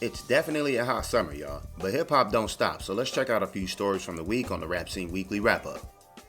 It's definitely a hot summer, y'all, but hip-hop don't stop, so let's check out a few stories from the week on the Rap Scene Weekly Wrap-Up.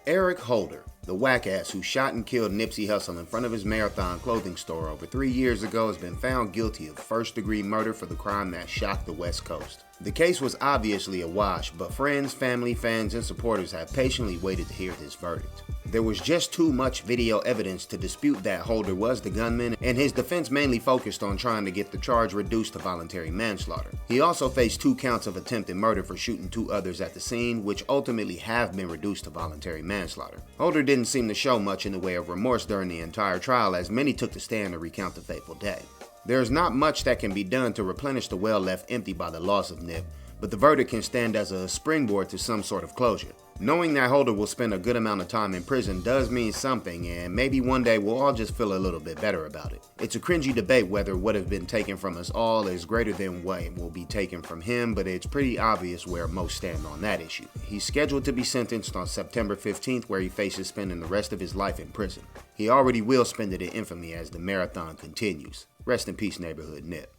Eric Holder, the whack-ass who shot and killed Nipsey Hussle in front of his Marathon clothing store over 3 years ago, has been found guilty of first-degree murder for the crime that shocked the West Coast. The case was obviously a wash, but friends, family, fans, and supporters have patiently waited to hear this verdict. There was just too much video evidence to dispute that Holder was the gunman, and his defense mainly focused on trying to get the charge reduced to voluntary manslaughter. He also faced 2 counts of attempted murder for shooting 2 others at the scene, which ultimately have been reduced to voluntary manslaughter. Holder didn't seem to show much in the way of remorse during the entire trial, as many took the stand to recount the fateful day. There's not much that can be done to replenish the well left empty by the loss of Nip, but the verdict can stand as a springboard to some sort of closure. Knowing that Holder will spend a good amount of time in prison does mean something, and maybe one day we'll all just feel a little bit better about it. It's a cringy debate whether what has been taken from us all is greater than what will be taken from him, but it's pretty obvious where most stand on that issue. He's scheduled to be sentenced on September 15th, where he faces spending the rest of his life in prison. He already will spend it in infamy as the marathon continues. Rest in peace, neighborhood Nip.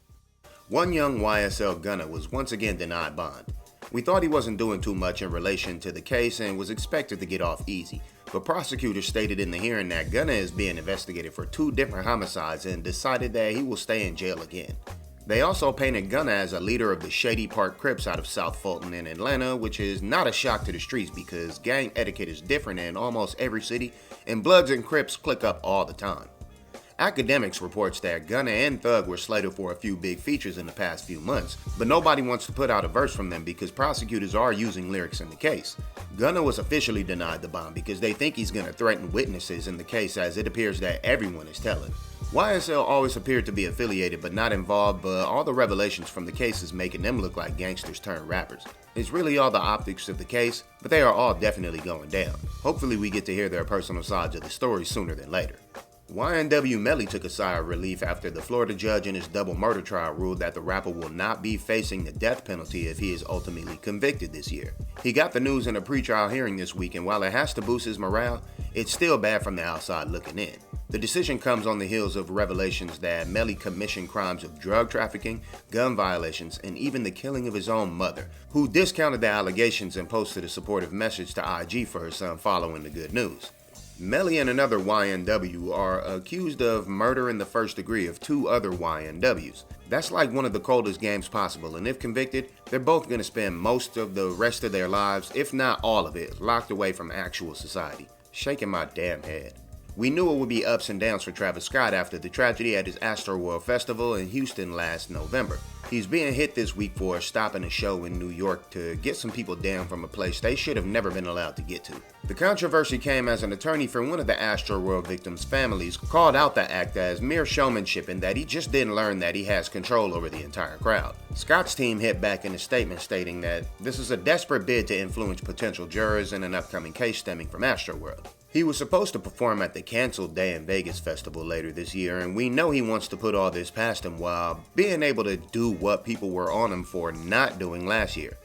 One young YSL gunner was once again denied bond. We thought he wasn't doing too much in relation to the case and was expected to get off easy, but prosecutors stated in the hearing that Gunna is being investigated for 2 different homicides and decided that he will stay in jail again. They also painted Gunna as a leader of the Shady Park Crips out of South Fulton in Atlanta, which is not a shock to the streets because gang etiquette is different in almost every city, and Bloods and Crips click up all the time. Academics reports that Gunna and Thug were slated for a few big features in the past few months, but nobody wants to put out a verse from them because prosecutors are using lyrics in the case. Gunna was officially denied the bond because they think he's going to threaten witnesses in the case, as it appears that everyone is telling. YSL always appeared to be affiliated but not involved, but all the revelations from the case is making them look like gangsters turned rappers. It's really all the optics of the case, but they are all definitely going down. Hopefully we get to hear their personal sides of the story sooner than later. YNW Melly took a sigh of relief after the Florida judge in his double murder trial ruled that the rapper will not be facing the death penalty if he is ultimately convicted this year. He got the news in a pretrial hearing this week, and while it has to boost his morale, it's still bad from the outside looking in. The decision comes on the heels of revelations that Melly commissioned crimes of drug trafficking, gun violations, and even the killing of his own mother, who discounted the allegations and posted a supportive message to IG for her son following the good news. Melly and another YNW are accused of murder in the first degree of 2 other YNWs. That's like one of the coldest games possible, and if convicted, they're both going to spend most of the rest of their lives, if not all of it, locked away from actual society. Shaking my damn head. We knew it would be ups and downs for Travis Scott after the tragedy at his Astroworld Festival in Houston last November. He's being hit this week for stopping a show in New York to get some people down from a place they should have never been allowed to get to. The controversy came as an attorney for one of the Astroworld victims' families called out the act as mere showmanship and that he just didn't learn that he has control over the entire crowd. Scott's team hit back in a statement stating that this is a desperate bid to influence potential jurors in an upcoming case stemming from Astroworld. He was supposed to perform at the canceled Day in Vegas festival later this year, and we know he wants to put all this past him while being able to do what people were on him for not doing last year.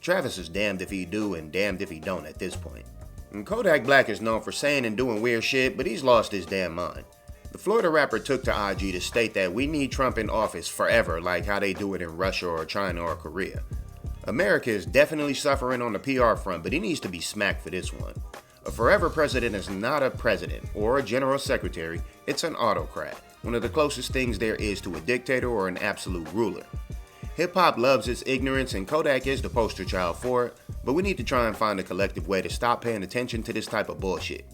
Travis is damned if he do and damned if he don't at this point. And Kodak Black is known for saying and doing weird shit, but he's lost his damn mind. The Florida rapper took to IG to state that we need Trump in office forever, like how they do it in Russia or China or Korea. America is definitely suffering on the PR front, but he needs to be smacked for this one. A forever president is not a president or a general secretary, it's an autocrat, one of the closest things there is to a dictator or an absolute ruler. Hip-hop loves its ignorance and Kodak is the poster child for it, but we need to try and find a collective way to stop paying attention to this type of bullshit.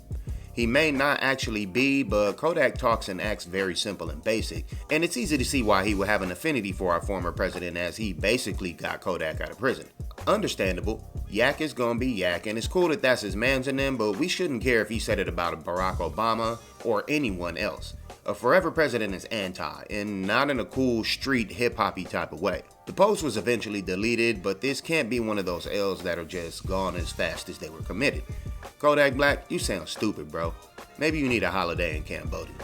He may not actually be, but Kodak talks and acts very simple and basic, and it's easy to see why he would have an affinity for our former president as he basically got Kodak out of prison. Understandable. Yak is gonna be yak, and it's cool that that's his mans in them, but we shouldn't care if he said it about Barack Obama or anyone else. A forever president is anti, and not in a cool street hip-hoppy type of way. The post was eventually deleted, but this can't be one of those L's that are just gone as fast as they were committed. Kodak Black, you sound stupid, bro. Maybe you need a holiday in Cambodia.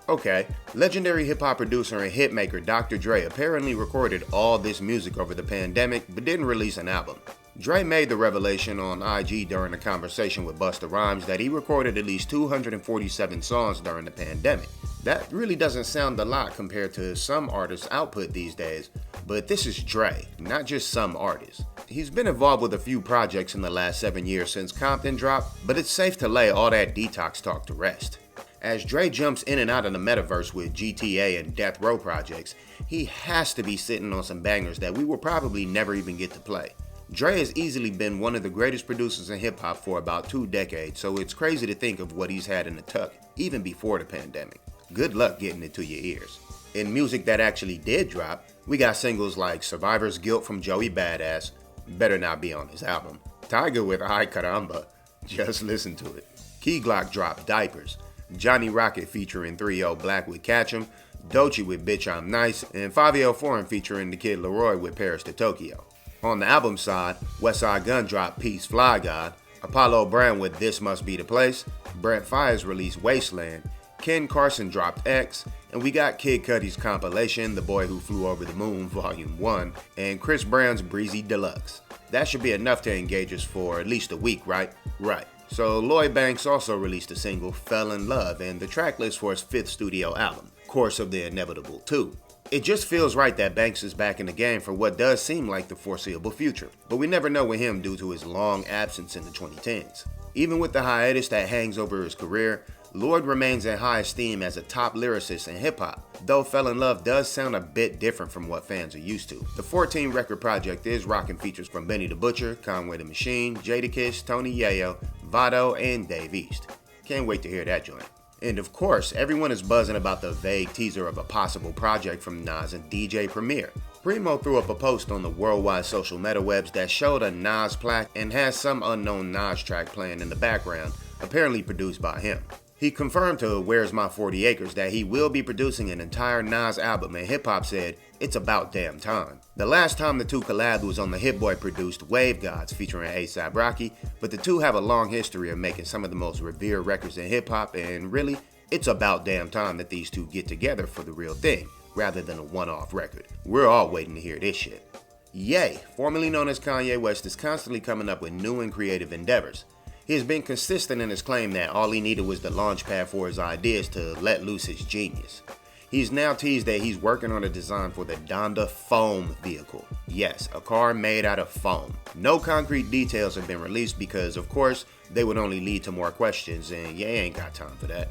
Okay, legendary hip-hop producer and hitmaker Dr. Dre apparently recorded all this music over the pandemic, but didn't release an album. Dre made the revelation on IG during a conversation with Busta Rhymes that he recorded at least 247 songs during the pandemic. That really doesn't sound a lot compared to some artists' output these days, but this is Dre, not just some artist. He's been involved with a few projects in the last 7 years since Compton dropped, but it's safe to lay all that detox talk to rest. As Dre jumps in and out of the metaverse with GTA and Death Row projects, he has to be sitting on some bangers that we will probably never even get to play. Dre has easily been one of the greatest producers in hip-hop for about 2 decades, so it's crazy to think of what he's had in the tuck, even before the pandemic. Good luck getting it to your ears. In music that actually did drop, we got singles like Survivor's Guilt from Joey Badass, better not be on his album. Tiger with Ay Caramba, just listen to it. Key Glock dropped Diapers. Johnny Rocket featuring 3-0 Black with Catch 'Em, Doechii with Bitch I'm Nice, and Fabio Foreign featuring the Kid Leroy with Paris to Tokyo. On the album side, Westside Gunn dropped Peace Fly God, Apollo Brown with This Must Be the Place, Brent Fires released Wasteland, Ken Carson dropped X, and we got Kid Cudi's compilation, The Boy Who Flew Over the Moon, Volume 1, and Chris Brown's Breezy Deluxe. That should be enough to engage us for at least a week, right? Right. So Lloyd Banks also released a single, Fell in Love, and the track list for his 5th studio album, Course of the Inevitable 2. It just feels right that Banks is back in the game for what does seem like the foreseeable future, but we never know with him due to his long absence in the 2010s. Even with the hiatus that hangs over his career, Lloyd remains in high esteem as a top lyricist in hip-hop, though Fell in Love does sound a bit different from what fans are used to. The 14-record project is rocking features from Benny the Butcher, Conway the Machine, Jadakiss, Tony Yayo, Vado, and Dave East. Can't wait to hear that joint. And of course, everyone is buzzing about the vague teaser of a possible project from Nas and DJ Premier. Primo threw up a post on the worldwide social metawebs that showed a Nas plaque and has some unknown Nas track playing in the background, apparently produced by him. He confirmed to Where's My 40 Acres that he will be producing an entire Nas album, and hip hop said, it's about damn time. The last time the two collabed was on the Hit Boy produced Wave Gods featuring A$AP Rocky, but the two have a long history of making some of the most revered records in hip hop, and really, it's about damn time that these two get together for the real thing, rather than a one-off record. We're all waiting to hear this shit. Ye, formerly known as Kanye West, is constantly coming up with new and creative endeavors. He has been consistent in his claim that all he needed was the launch pad for his ideas to let loose his genius. He's now teased that he's working on a design for the Donda Foam vehicle. Yes, a car made out of foam. No concrete details have been released because, of course, they would only lead to more questions, and Ye ain't got time for that.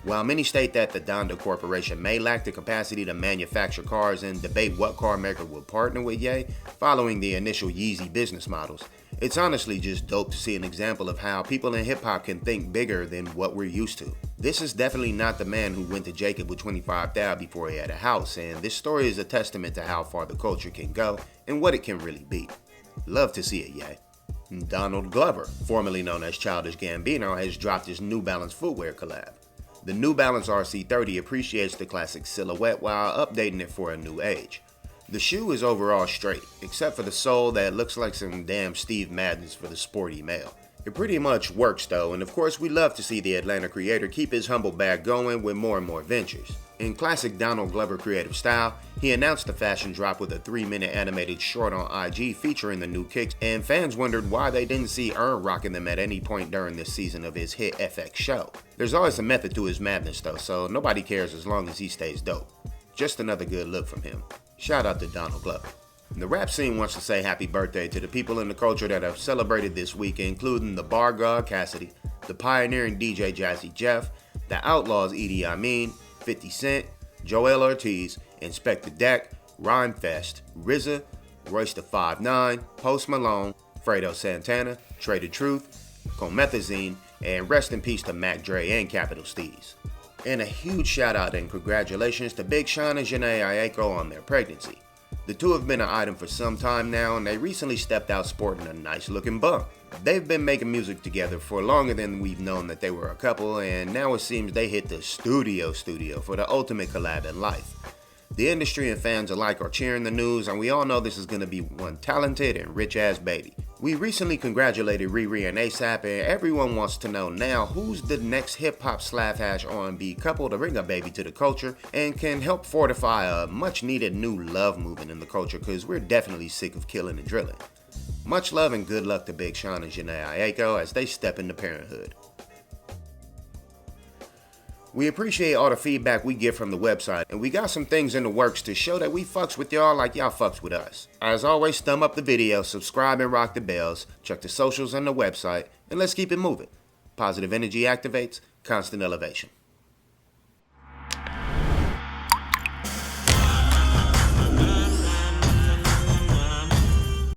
While many state that the Donda Corporation may lack the capacity to manufacture cars and debate what car maker will partner with Ye following the initial Yeezy business models, it's honestly just dope to see an example of how people in hip-hop can think bigger than what we're used to. This is definitely not the man who went to Jacob with 25,000 before he had a house, and this story is a testament to how far the culture can go and what it can really be. Love to see it, Ye. Donald Glover, formerly known as Childish Gambino, has dropped his New Balance footwear collab. The New Balance RC30 appreciates the classic silhouette while updating it for a new age. The shoe is overall straight, except for the sole that looks like some damn Steve Maddens for the sporty male. It pretty much works though, and of course we love to see the Atlanta creator keep his humble bag going with more and more ventures. In classic Donald Glover creative style, he announced the fashion drop with a 3-minute animated short on IG featuring the new kicks, and fans wondered why they didn't see Earn rocking them at any point during this season of his hit FX show. There's always a method to his madness though, so nobody cares as long as he stays dope. Just another good look from him. Shout out to Donald Glover. The rap scene wants to say happy birthday to the people in the culture that have celebrated this week, including the Bar God Cassidy, the pioneering DJ Jazzy Jeff, the Outlaws Edie Amin, 50 Cent, Joel Ortiz, Inspector Deck, Rhymefest, RZA, Royce the 5'9", Post Malone, Fredo Santana, Trader Truth, Comethazine, and rest in peace to Mac Dre and Capital Steez. And a huge shout out and congratulations to Big Sean and Jhené Aiko on their pregnancy. The two have been an item for some time now, and they recently stepped out sporting a nice looking bump. They've been making music together for longer than we've known that they were a couple, and now it seems they hit the studio for the ultimate collab in life. The industry and fans alike are cheering the news, and we all know this is going to be one talented and rich ass baby. We recently congratulated Riri and A$AP, and everyone wants to know now who's the next hip-hop / R&B couple to bring a baby to the culture and can help fortify a much-needed new love movement in the culture, because we're definitely sick of killing and drilling. Much love and good luck to Big Sean and Jhené Aiko as they step into parenthood. We appreciate all the feedback we get from the website, and we got some things in the works to show that we fucks with y'all like y'all fucks with us. As always, thumb up the video, subscribe and rock the bells, check the socials and the website, and let's keep it moving. Positive energy activates constant elevation.